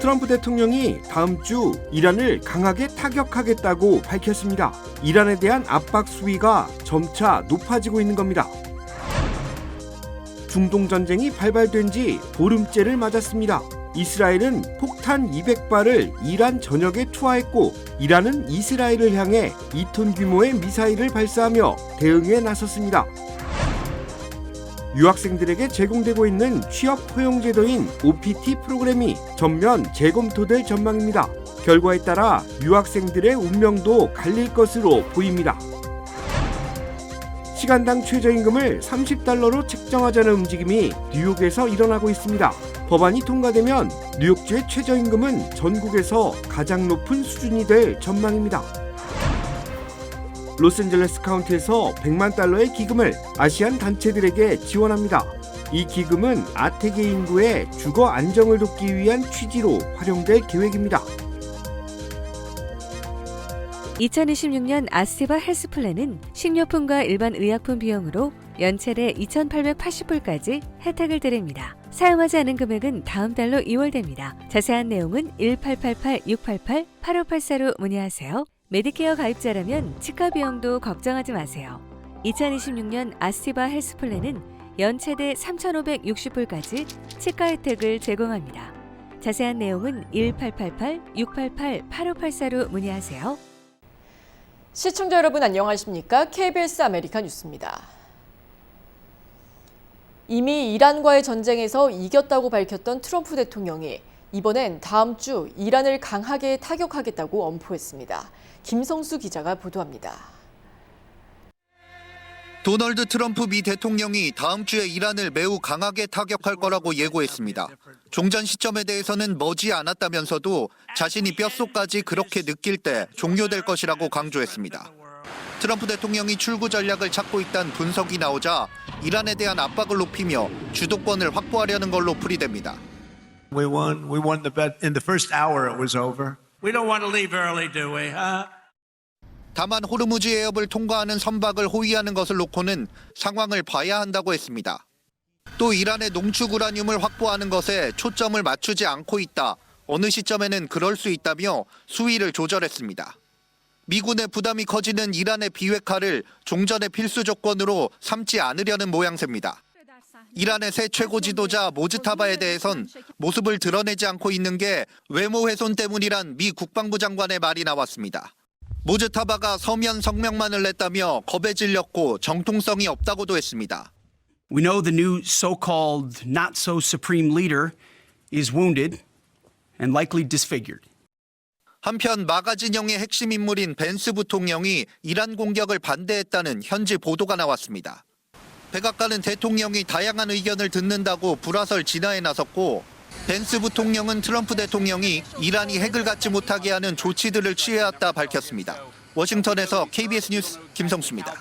트럼프 대통령이 다음 주 이란을 강하게 타격하겠다고 밝혔습니다. 이란에 대한 압박 수위가 점차 높아지고 있는 겁니다. 중동 전쟁이 발발된 지 보름째를 맞았습니다. 이스라엘은 폭탄 200발을 이란 전역에 투하했고 이란은 이스라엘을 향해 2톤 규모의 미사일을 발사하며 대응에 나섰습니다. 유학생들에게 제공되고 있는 취업 허용 제도인 OPT 프로그램이 전면 재검토될 전망입니다. 결과에 따라 유학생들의 운명도 갈릴 것으로 보입니다. 시간당 최저임금을 $30로 책정하자는 움직임이 뉴욕에서 일어나고 있습니다. 법안이 통과되면 뉴욕주의 최저임금은 전국에서 가장 높은 수준이 될 전망입니다. 로스앤젤레스 카운티에서 $100만 기금을 아시안 단체들에게 지원합니다. 이 기금은 아태계 인구의 주거 안정을 돕기 위한 취지로 활용될 계획입니다. 2026년 아스테바 헬스 플랜은 식료품과 일반 의약품 비용으로 연체대 2,880불까지 혜택을 드립니다. 사용하지 않은 금액은 다음 달로 2월됩니다. 자세한 내용은 1888-688-8584로 문의하세요. 메디케어 가입자라면 치과 비용도 걱정하지 마세요. 2026년 아스티바 헬스 플랜은 연체대 3,560불까지 치과 혜택을 제공합니다. 자세한 내용은 1888-688-8584로 문의하세요. 시청자 여러분 안녕하십니까? KBS 아메리카 뉴스입니다. 이미 이란과의 전쟁에서 이겼다고 밝혔던 트럼프 대통령이 이번엔 다음 주 이란을 강하게 타격하겠다고 엄포했습니다. 김성수 기자가 보도합니다. 도널드 트럼프 미 대통령이 다음 주에 이란을 매우 강하게 타격할 거라고 예고했습니다. 종전 시점에 대해서는 머지 않았다면서도 자신이 뼛속까지 그렇게 느낄 때 종료될 것이라고 강조했습니다. 트럼프 대통령이 출구 전략을 찾고 있다는 분석이 나오자 이란에 대한 압박을 높이며 주도권을 확보하려는 걸로 풀이됩니다. We won the bet. In the first hour it was over. We don't want to leave early, do we? 다만 호르무즈 해협을 통과하는 선박을 호위하는 것을 놓고는 상황을 봐야 한다고 했습니다. 또 이란의 농축 우라늄을 확보하는 것에 초점을 맞추지 않고 있다. 어느 시점에는 그럴 수 있다며 수위를 조절했습니다. 미군의 부담이 커지는 이란의 비핵화를 종전의 필수 조건으로 삼지 않으려는 모양새입니다. 이란의 새 최고 지도자 모즈타바에 대해선 모습을 드러내지 않고 있는 게 외모 훼손 때문이란 미 국방부 장관의 말이 나왔습니다. 모즈타바가 서면 성명만을 냈다며 겁에 질렸고 정통성이 없다고도 했습니다. We know the new so-called not-so-supreme leader is wounded and likely disfigured. 한편 마가 진영의 핵심 인물인 벤스 부통령이 이란 공격을 반대했다는 현지 보도가 나왔습니다. 백악관은 대통령이 다양한 의견을 듣는다고 불화설 진화에 나섰고 벤스 부통령은 트럼프 대통령이 이란이 핵을 갖지 못하게 하는 조치들을 취해왔다 밝혔습니다. 워싱턴에서 KBS 뉴스 김성수입니다.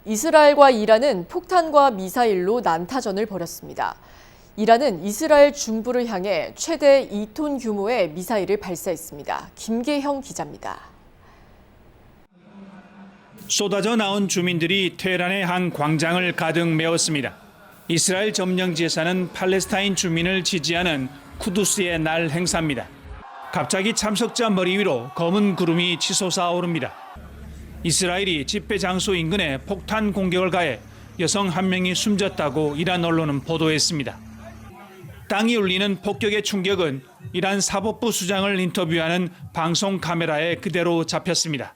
이스라엘과 이란은 폭탄과 미사일로 난타전을 벌였습니다. 이란은 이스라엘 중부를 향해 최대 2톤 규모의 미사일을 발사했습니다. 김계형 기자입니다. 쏟아져 나온 주민들이 테헤란의 한 광장을 가득 메웠습니다. 이스라엘 점령지에서는 팔레스타인 주민을 지지하는 쿠두스의 날 행사입니다. 갑자기 참석자 머리 위로 검은 구름이 치솟아 오릅니다. 이스라엘이 집회 장소 인근에 폭탄 공격을 가해 여성 한 명이 숨졌다고 이란 언론은 보도했습니다. 땅이 울리는 폭격의 충격은 이란 사법부 수장을 인터뷰하는 방송 카메라에 그대로 잡혔습니다.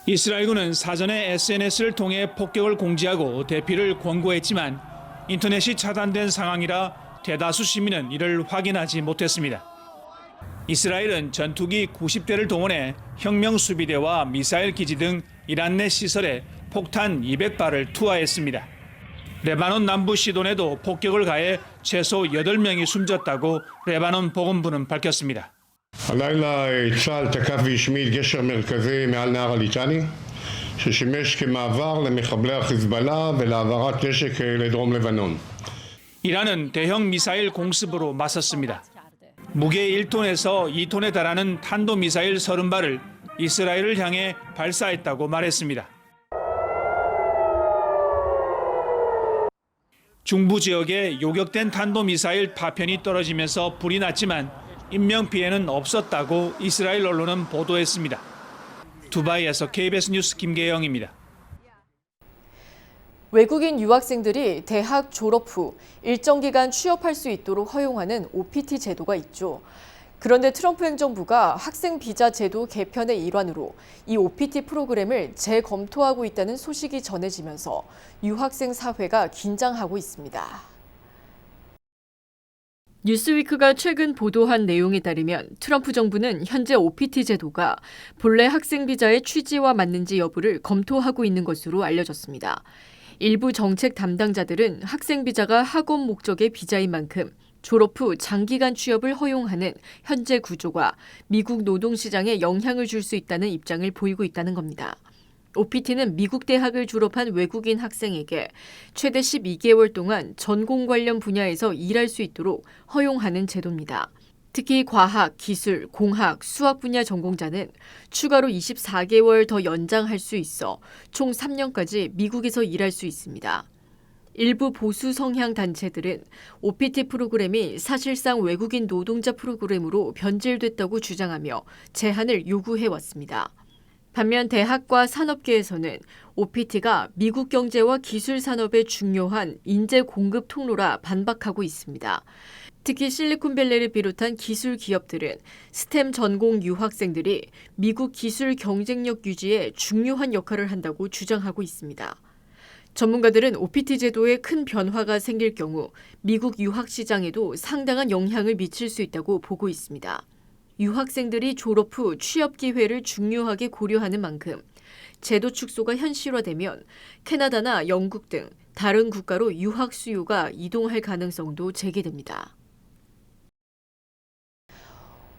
이스라엘군은 사전에 SNS를 통해 폭격을 공지하고 대피를 권고했지만 인터넷이 차단된 상황이라 대다수 시민은 이를 확인하지 못했습니다. 이스라엘은 전투기 90대를 동원해 혁명수비대와 미사일 기지 등 이란 내 시설에 폭탄 200발을 투하했습니다. 레바논 남부 시돈에도 폭격을 가해 최소 8명이 숨졌다고 레바논 보건부는 밝혔습니다. הלילה צה"ל תקף והשמיד גשר מרכזי מעל נהר הליטני ששימש כמעבר למחבלי החיזבאללה ולהעברת נשק לדרום לבנון. 이란은 대형 미사일 공습으로 맞섰습니다. 무게 1톤에서 2톤에 달하는 탄도미사일 30발을 이스라엘을 향해 발사했다고 말했습니다. 중부 지역에 요격된 탄도미사일 파편이 떨어지면서 불이 났지만 인명피해는 없었다고 이스라엘 언론은 보도했습니다. 두바이에서 KBS 뉴스 김계영입니다. 외국인 유학생들이 대학 졸업 후 일정 기간 취업할 수 있도록 허용하는 OPT 제도가 있죠. 그런데 트럼프 행정부가 학생 비자 제도 개편의 일환으로 이 OPT 프로그램을 재검토하고 있다는 소식이 전해지면서 유학생 사회가 긴장하고 있습니다. 뉴스위크가 최근 보도한 내용에 따르면 트럼프 정부는 현재 OPT 제도가 본래 학생 비자의 취지와 맞는지 여부를 검토하고 있는 것으로 알려졌습니다. 일부 정책 담당자들은 학생 비자가 학업 목적의 비자인 만큼 졸업 후 장기간 취업을 허용하는 현재 구조가 미국 노동시장에 영향을 줄 수 있다는 입장을 보이고 있다는 겁니다. OPT는 미국 대학을 졸업한 외국인 학생에게 최대 12개월 동안 전공 관련 분야에서 일할 수 있도록 허용하는 제도입니다. 특히 과학, 기술, 공학, 수학 분야 전공자는 추가로 24개월 더 연장할 수 있어 총 3년까지 미국에서 일할 수 있습니다. 일부 보수 성향 단체들은 OPT 프로그램이 사실상 외국인 노동자 프로그램으로 변질됐다고 주장하며 제한을 요구해왔습니다. 반면 대학과 산업계에서는 OPT가 미국 경제와 기술 산업의 중요한 인재 공급 통로라 반박하고 있습니다. 특히 실리콘밸리를 비롯한 기술 기업들은 스템 전공 유학생들이 미국 기술 경쟁력 유지에 중요한 역할을 한다고 주장하고 있습니다. 전문가들은 OPT 제도에 큰 변화가 생길 경우 미국 유학 시장에도 상당한 영향을 미칠 수 있다고 보고 있습니다. 유학생들이 졸업 후 취업 기회를 중요하게 고려하는 만큼 제도 축소가 현실화되면 캐나다나 영국 등 다른 국가로 유학 수요가 이동할 가능성도 제기됩니다.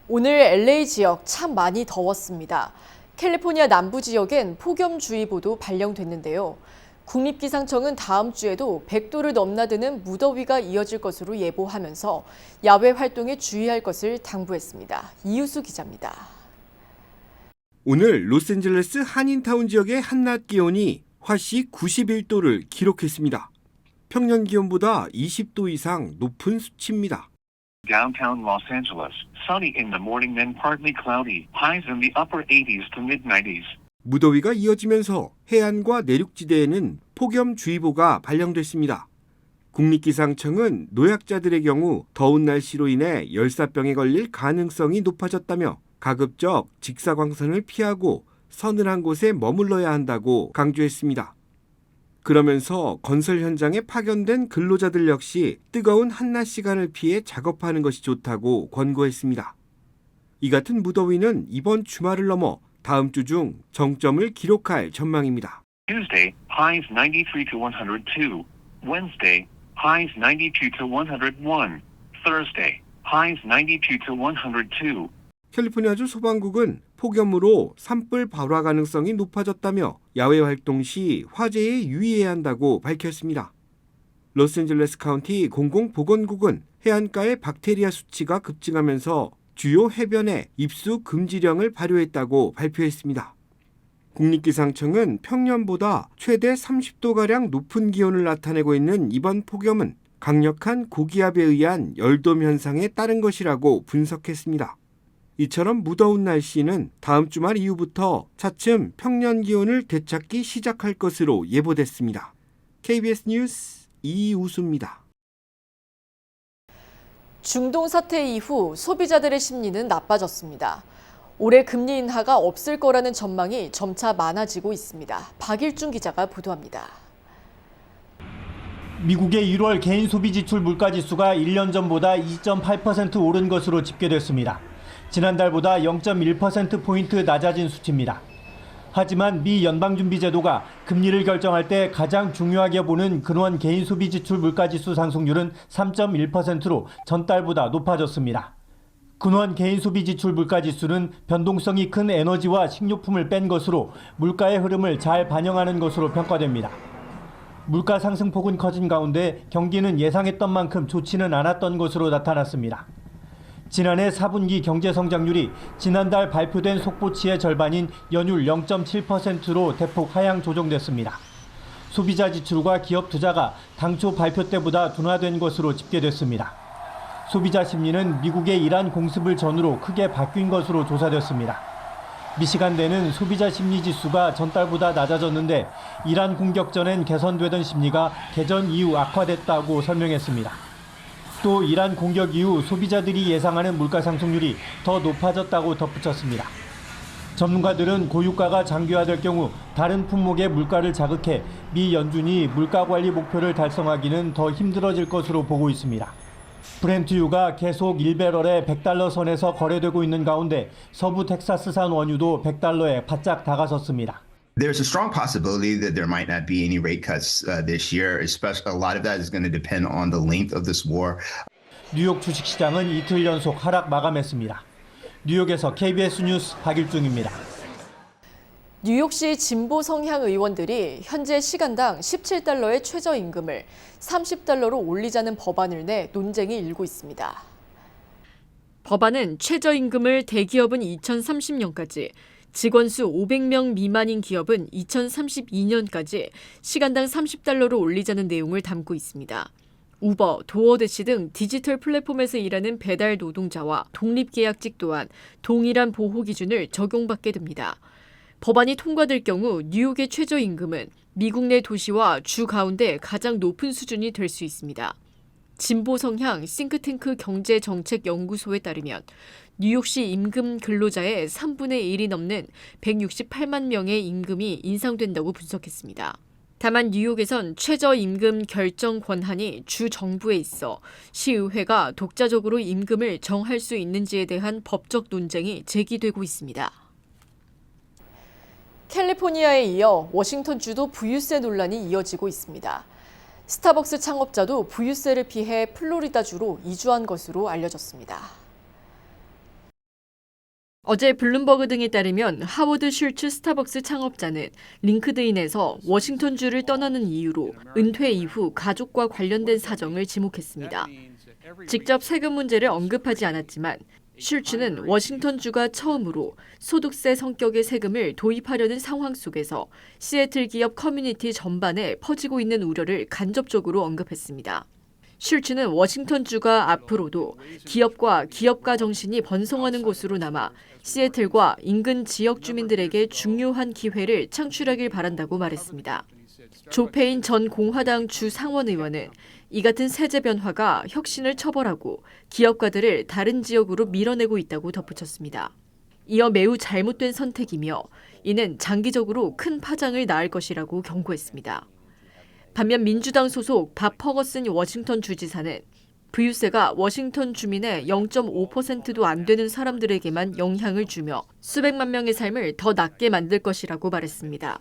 오늘 LA 지역 참 많이 더웠습니다. 캘리포니아 남부 지역엔 폭염주의보도 발령됐는데요. 국립기상청은 다음 주에도 100도를 넘나드는 무더위가 이어질 것으로 예보하면서 야외 활동에 주의할 것을 당부했습니다. 이유수 기자입니다. 오늘 로스앤젤레스 한인타운 지역의 한낮 기온이 화씨 91도를 기록했습니다. 평년 기온보다 20도 이상 높은 수치입니다. Downtown Los Angeles, sunny in the morning then partly cloudy, highs in the upper 80s to mid-90s. 무더위가 이어지면서 해안과 내륙지대에는 폭염주의보가 발령됐습니다. 국립기상청은 노약자들의 경우 더운 날씨로 인해 열사병에 걸릴 가능성이 높아졌다며 가급적 직사광선을 피하고 서늘한 곳에 머물러야 한다고 강조했습니다. 그러면서 건설 현장에 파견된 근로자들 역시 뜨거운 한낮 시간을 피해 작업하는 것이 좋다고 권고했습니다. 이 같은 무더위는 이번 주말을 넘어 다음 주 중 정점을 기록할 전망입니다. Tuesday, highs 93 to 102. Wednesday, highs 92 to 101. Thursday, highs 92 to 102. 캘리포니아주 소방국은 폭염으로 산불 발화 가능성이 높아졌다며 야외 활동 시 화재에 유의해야 한다고 밝혔습니다. 로스앤젤레스 카운티 공공보건국은 해안가의 박테리아 수치가 급증하면서 주요 해변에 입수 금지령을 발효했다고 발표했습니다. 국립기상청은 평년보다 최대 30도가량 높은 기온을 나타내고 있는 이번 폭염은 강력한 고기압에 의한 열돔 현상에 따른 것이라고 분석했습니다. 이처럼 무더운 날씨는 다음 주말 이후부터 차츰 평년 기온을 되찾기 시작할 것으로 예보됐습니다. KBS 뉴스 이우수입니다. 중동 사태 이후 소비자들의 심리는 나빠졌습니다. 올해 금리 인하가 없을 거라는 전망이 점차 많아지고 있습니다. 박일중 기자가 보도합니다. 미국의 1월 개인 소비 지출 물가지수가 1년 전보다 2.8% 오른 것으로 집계됐습니다. 지난달보다 0.1%포인트 낮아진 수치입니다. 하지만 미 연방준비제도가 금리를 결정할 때 가장 중요하게 보는 근원 개인 소비 지출 물가지수 상승률은 3.1%로 전달보다 높아졌습니다. 근원 개인 소비 지출 물가지수는 변동성이 큰 에너지와 식료품을 뺀 것으로 물가의 흐름을 잘 반영하는 것으로 평가됩니다. 물가 상승폭은 커진 가운데 경기는 예상했던 만큼 좋지는 않았던 것으로 나타났습니다. 지난해 4분기 경제 성장률이 지난달 발표된 속보치의 절반인 연율 0.7%로 대폭 하향 조정됐습니다. 소비자 지출과 기업 투자가 당초 발표 때보다 둔화된 것으로 집계됐습니다. 소비자 심리는 미국의 이란 공습을 전후로 크게 바뀐 것으로 조사됐습니다. 미시간대는 소비자 심리 지수가 전달보다 낮아졌는데 이란 공격 전엔 개선되던 심리가 개전 이후 악화됐다고 설명했습니다. 또 이란 공격 이후 소비자들이 예상하는 물가 상승률이 더 높아졌다고 덧붙였습니다. 전문가들은 고유가가 장기화될 경우 다른 품목의 물가를 자극해 미 연준이 물가 관리 목표를 달성하기는 더 힘들어질 것으로 보고 있습니다. 브렌트유가 계속 1배럴에 $100 선에서 거래되고 있는 가운데 서부 텍사스산 원유도 $100에 바짝 다가섰습니다. There's a strong possibility that there might not be any rate cuts this year. Especially, a lot of that is going to depend on the length of this war. 뉴욕 주식시장은 이틀 연속 하락 마감했습니다. 뉴욕에서 KBS 뉴스 박일중입니다. 뉴욕시 진보 성향 의원들이 현재 시간당 $17의 최저임금을 $30로 올리자는 법안을 내 논쟁이 일고 있습니다. 법안은 최저임금을 대기업은 2030년까지, 직원 수 500명 미만인 기업은 2032년까지 시간당 $30로 올리자는 내용을 담고 있습니다. 우버, 도어대시 등 디지털 플랫폼에서 일하는 배달 노동자와 독립계약직 또한 동일한 보호 기준을 적용받게 됩니다. 법안이 통과될 경우 뉴욕의 최저임금은 미국 내 도시와 주 가운데 가장 높은 수준이 될 수 있습니다. 진보 성향 싱크탱크 경제정책연구소에 따르면 뉴욕시 임금 근로자의 3분의 1이 넘는 168만 명의 임금이 인상된다고 분석했습니다. 다만 뉴욕에선 최저임금 결정 권한이 주 정부에 있어 시의회가 독자적으로 임금을 정할 수 있는지에 대한 법적 논쟁이 제기되고 있습니다. 캘리포니아에 이어 워싱턴주도 부유세 논란이 이어지고 있습니다. 스타벅스 창업자도 부유세를 피해 플로리다주로 이주한 것으로 알려졌습니다. 어제 블룸버그 등에 따르면 하워드 슐츠 스타벅스 창업자는 링크드인에서 워싱턴주를 떠나는 이유로 은퇴 이후 가족과 관련된 사정을 지목했습니다. 직접 세금 문제를 언급하지 않았지만 슐츠는 워싱턴주가 처음으로 소득세 성격의 세금을 도입하려는 상황 속에서 시애틀 기업 커뮤니티 전반에 퍼지고 있는 우려를 간접적으로 언급했습니다. 슐츠는 워싱턴주가 앞으로도 기업과 기업가 정신이 번성하는 곳으로 남아 시애틀과 인근 지역 주민들에게 중요한 기회를 창출하길 바란다고 말했습니다. 조페인 전 공화당 주 상원의원은 이 같은 세제 변화가 혁신을 처벌하고 기업가들을 다른 지역으로 밀어내고 있다고 덧붙였습니다. 이어 매우 잘못된 선택이며 이는 장기적으로 큰 파장을 낳을 것이라고 경고했습니다. 반면 민주당 소속 밥 퍼거슨 워싱턴 주지사는 부유세가 워싱턴 주민의 0.5%도 안 되는 사람들에게만 영향을 주며 수백만 명의 삶을 더 낫게 만들 것이라고 말했습니다.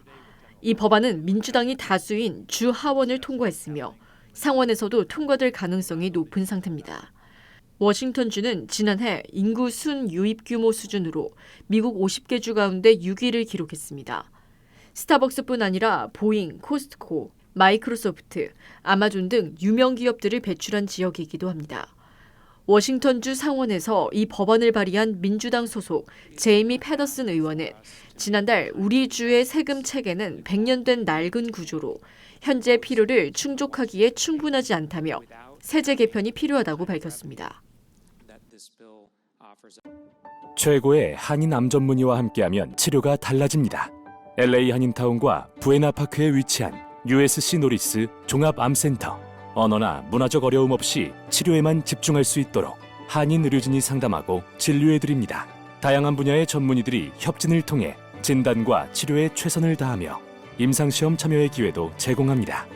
이 법안은 민주당이 다수인 주 하원을 통과했으며 상원에서도 통과될 가능성이 높은 상태입니다. 워싱턴주는 지난해 인구 순 유입 규모 수준으로 미국 50개 주 가운데 6위를 기록했습니다. 스타벅스뿐 아니라 보잉, 코스트코, 마이크로소프트, 아마존 등 유명 기업들을 배출한 지역이기도 합니다. 워싱턴주 상원에서 이 법안을 발의한 민주당 소속 제이미 패더슨 의원은 지난달 우리 주의 세금 체계는 100년 된 낡은 구조로 현재 필요를 충족하기에 충분하지 않다며 세제 개편이 필요하다고 밝혔습니다. 최고의 한인 암 전문의와 함께하면 치료가 달라집니다. LA 한인타운과 부에나파크에 위치한 USC 노리스 종합암센터. 언어나 문화적 어려움 없이 치료에만 집중할 수 있도록 한인 의료진이 상담하고 진료해드립니다. 다양한 분야의 전문의들이 협진을 통해 진단과 치료에 최선을 다하며 임상시험 참여의 기회도 제공합니다.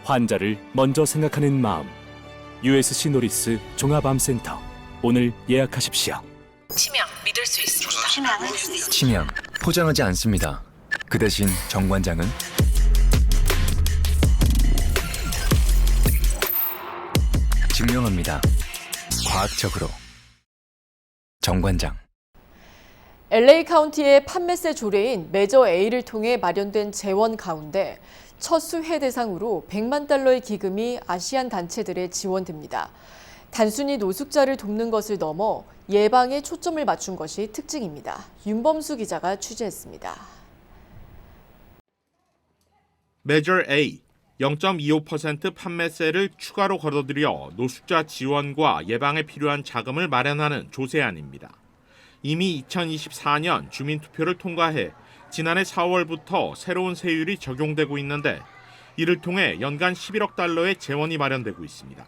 환자를 먼저 생각하는 마음. USC 노리스 종합암센터. 오늘 예약하십시오. 치명 믿을 수 있습니다. 치명 포장하지 않습니다. 그 대신 정관장은 증명합니다. 과학적으로. 정관장. LA 카운티의 판매세 조례인 메저 A를 통해 마련된 재원 가운데 첫 수혜 대상으로 $100만 기금이 아시안 단체들에 지원됩니다. 단순히 노숙자를 돕는 것을 넘어 예방에 초점을 맞춘 것이 특징입니다. 윤범수 기자가 취재했습니다. Measure A, 0.25% 판매세를 추가로 걸어들여 노숙자 지원과 예방에 필요한 자금을 마련하는 조세안입니다. 이미 2024년 주민투표를 통과해 지난해 4월부터 새로운 세율이 적용되고 있는데 이를 통해 연간 11억 달러의 재원이 마련되고 있습니다.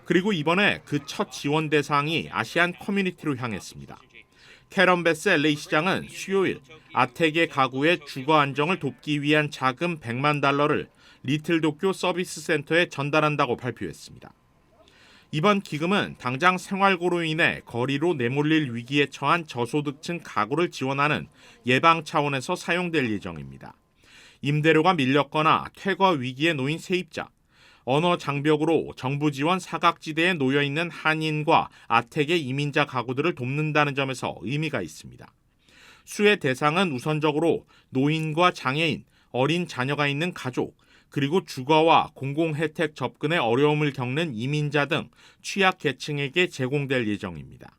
그리고 이번에 그 첫 지원 대상이 아시안 커뮤니티로 향했습니다. 캐런 베스 LA 시장은 수요일 아택의 가구의 주거 안정을 돕기 위한 자금 100만 달러를 리틀 도쿄 서비스 센터에 전달한다고 발표했습니다. 이번 기금은 당장 생활고로 인해 거리로 내몰릴 위기에 처한 저소득층 가구를 지원하는 예방 차원에서 사용될 예정입니다. 임대료가 밀렸거나 퇴거 위기에 놓인 세입자, 언어 장벽으로 정부 지원 사각지대에 놓여 있는 한인과 아택의 이민자 가구들을 돕는다는 점에서 의미가 있습니다. 수혜 대상은 우선적으로 노인과 장애인, 어린 자녀가 있는 가족, 그리고 주거와 공공혜택 접근에 어려움을 겪는 이민자 등 취약 계층에게 제공될 예정입니다.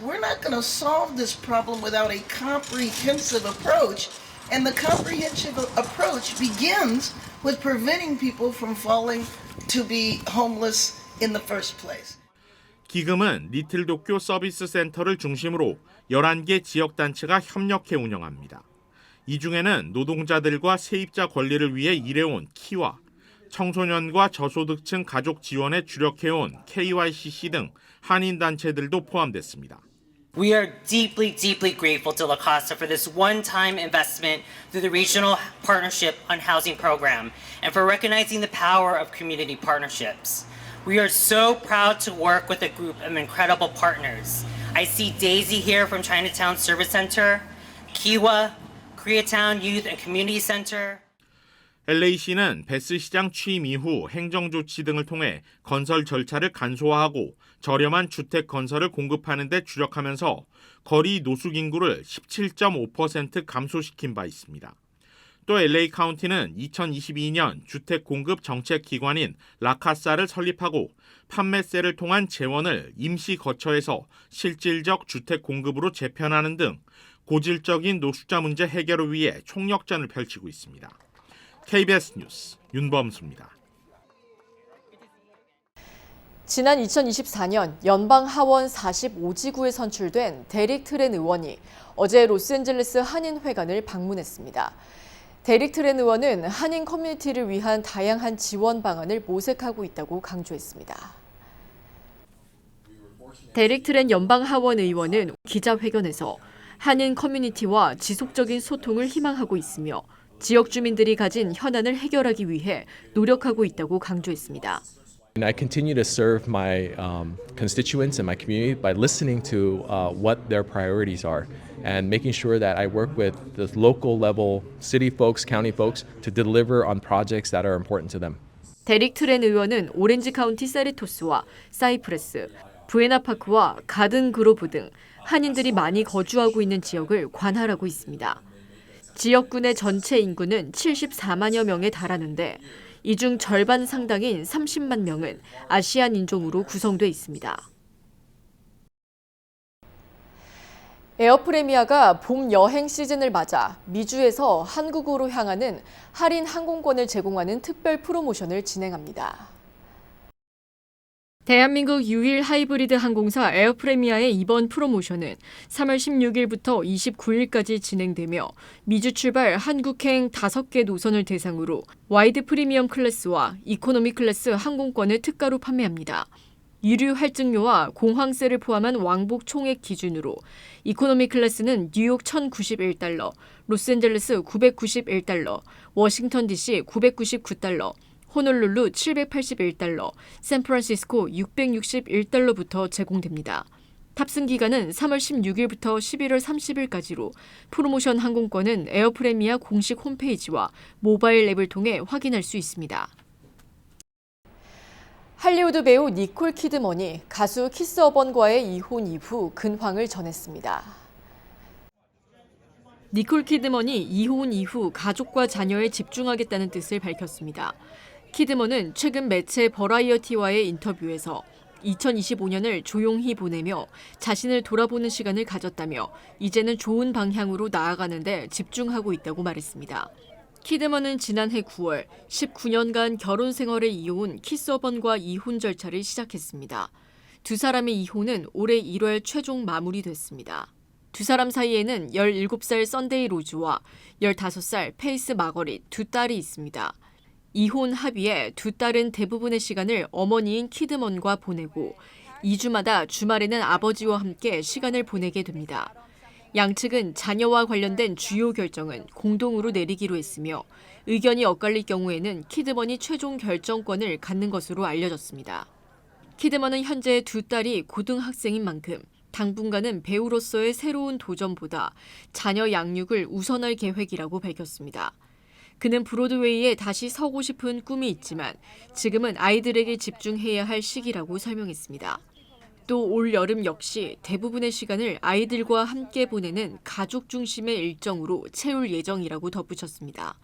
We're not going to solve this problem without a comprehensive approach. And the comprehensive approach begins with preventing people from falling to be homeless in the first place. 기금은 리틀 도쿄 서비스 센터를 중심으로 11개 지역단체가 협력해 운영합니다. 이 중에는 노동자들과 세입자 권리를 위해 일해온 키와 청소년과 저소득층 가족 지원에 주력해온 KYCC 등 한인단체들도 포함됐습니다. We are deeply, deeply grateful to La Casa for this one-time investment through the Regional Partnership on Housing Program and for recognizing the power of community partnerships. We are so proud to work with a group of incredible partners. I see Daisy here from Chinatown Service Center, Kiwa, Koreatown Youth and Community Center. LA시는 베스 시장 취임 이후 행정조치 등을 통해 건설 절차를 간소화하고 저렴한 주택 건설을 공급하는 데 주력하면서 거리 노숙 인구를 17.5% 감소시킨 바 있습니다. 또 LA 카운티는 2022년 주택 공급 정책 기관인 라카사를 설립하고 판매세를 통한 재원을 임시 거처에서 실질적 주택 공급으로 재편하는 등 고질적인 노숙자 문제 해결을 위해 총력전을 펼치고 있습니다. KBS 뉴스 윤범수입니다. 지난 2024년 연방 하원 45지구에 선출된 데릭 트렌 의원이 어제 로스앤젤레스 한인회관을 방문했습니다. 데릭 트렌 의원은 한인 커뮤니티를 위한 다양한 지원 방안을 모색하고 있다고 강조했습니다. 데릭 트렌 연방 하원 의원은 기자회견에서 한인 커뮤니티와 지속적인 소통을 희망하고 있으며 지역 주민들이 가진 현안을 해결하기 위해 노력하고 있다고 강조했습니다. I continue to serve my constituents and my community by listening to what their priorities are and making sure that I work with the local level city folks, county folks to deliver on projects that are important to them. 데릭 트렌 의원은 오렌지 카운티 세리토스와 사이프레스, 부에나파크와 가든 그로브 등 한인들이 많이 거주하고 있는 지역을 관할하고 있습니다. 지역군의 전체 인구는 74만여 명에 달하는데 이 중 절반 상당인 30만 명은 아시안 인종으로 구성돼 있습니다. 에어프레미아가 봄 여행 시즌을 맞아 미주에서 한국으로 향하는 할인 항공권을 제공하는 특별 프로모션을 진행합니다. 대한민국 유일 하이브리드 항공사 에어프레미아의 이번 프로모션은 3월 16일부터 29일까지 진행되며 미주 출발 한국행 5개 노선을 대상으로 와이드 프리미엄 클래스와 이코노미 클래스 항공권을 특가로 판매합니다. 유류 할증료와 공항세를 포함한 왕복 총액 기준으로 이코노미 클래스는 뉴욕 1,091달러, 로스앤젤레스 991달러, 워싱턴 DC 999달러, 호놀룰루 781달러, 샌프란시스코 661달러부터 제공됩니다. 탑승 기간은 3월 16일부터 11월 30일까지로 프로모션 항공권은 에어프레미아 공식 홈페이지와 모바일 앱을 통해 확인할 수 있습니다. 할리우드 배우 니콜 키드먼이 가수 키스 어번과의 이혼 이후 근황을 전했습니다. 니콜 키드먼이 이혼 이후 가족과 자녀에 집중하겠다는 뜻을 밝혔습니다. 키드먼은 최근 매체 버라이어티와의 인터뷰에서 2025년을 조용히 보내며 자신을 돌아보는 시간을 가졌다며 이제는 좋은 방향으로 나아가는데 집중하고 있다고 말했습니다. 키드먼은 지난해 9월 19년간 결혼 생활을 이어온 키서번과 이혼 절차를 시작했습니다. 두 사람의 이혼은 올해 1월 최종 마무리됐습니다. 두 사람 사이에는 17살 썬데이 로즈와 15살 페이스 마거릿 두 딸이 있습니다. 이혼 합의에 두 딸은 대부분의 시간을 어머니인 키드먼과 보내고 2주마다 주말에는 아버지와 함께 시간을 보내게 됩니다. 양측은 자녀와 관련된 주요 결정은 공동으로 내리기로 했으며 의견이 엇갈릴 경우에는 키드먼이 최종 결정권을 갖는 것으로 알려졌습니다. 키드먼은 현재 두 딸이 고등학생인 만큼 당분간은 배우로서의 새로운 도전보다 자녀 양육을 우선할 계획이라고 밝혔습니다. 그는 브로드웨이에 다시 서고 싶은 꿈이 있지만 지금은 아이들에게 집중해야 할 시기라고 설명했습니다. 또 올 여름 역시 대부분의 시간을 아이들과 함께 보내는 가족 중심의 일정으로 채울 예정이라고 덧붙였습니다.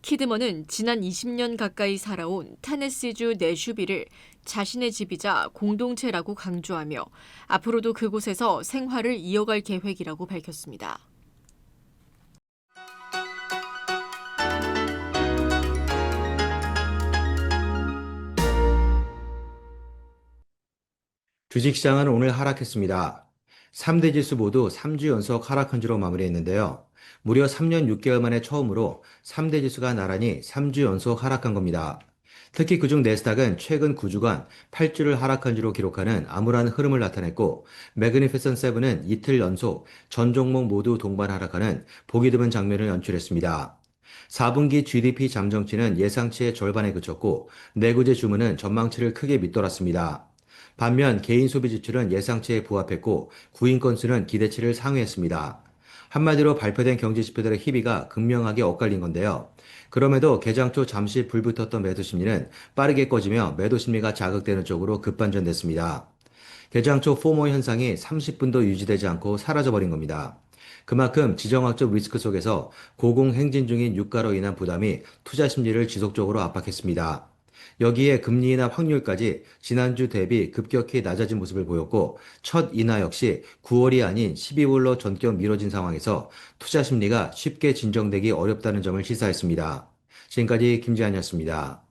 키드먼은 지난 20년 가까이 살아온 테네시주 내슈비를 자신의 집이자 공동체라고 강조하며 앞으로도 그곳에서 생활을 이어갈 계획이라고 밝혔습니다. 주식시장은 오늘 하락했습니다. 3대 지수 모두 3주 연속 하락한 주로 마무리했는데요. 무려 3년 6개월 만에 처음으로 3대 지수가 나란히 3주 연속 하락한 겁니다. 특히 그중 내스닥은 최근 9주간 8주를 하락한 주로 기록하는 암울한 흐름을 나타냈고 매그니피센트 세븐은 이틀 연속 전 종목 모두 동반 하락하는 보기 드문 장면을 연출했습니다. 4분기 GDP 잠정치는 예상치의 절반에 그쳤고 내구재 주문은 전망치를 크게 밑돌았습니다. 반면 개인 소비 지출은 예상치에 부합했고 구인 건수는 기대치를 상회했습니다. 한마디로 발표된 경제 지표들의 희비가 극명하게 엇갈린 건데요. 그럼에도 개장 초 잠시 불붙었던 매도 심리는 빠르게 꺼지며 매도 심리가 자극되는 쪽으로 급반전됐습니다. 개장 초 포모 현상이 30분도 유지되지 않고 사라져버린 겁니다. 그만큼 지정학적 리스크 속에서 고공행진 중인 유가로 인한 부담이 투자 심리를 지속적으로 압박했습니다. 여기에 금리 인하 확률까지 지난주 대비 급격히 낮아진 모습을 보였고 첫 인하 역시 9월이 아닌 12월로 전격 미뤄진 상황에서 투자 심리가 쉽게 진정되기 어렵다는 점을 시사했습니다. 지금까지 김지한이었습니다.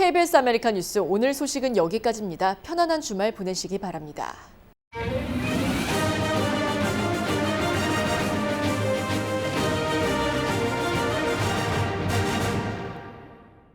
KBS 아메리카 뉴스 오늘 소식은 여기까지입니다. 편안한 주말 보내시기 바랍니다.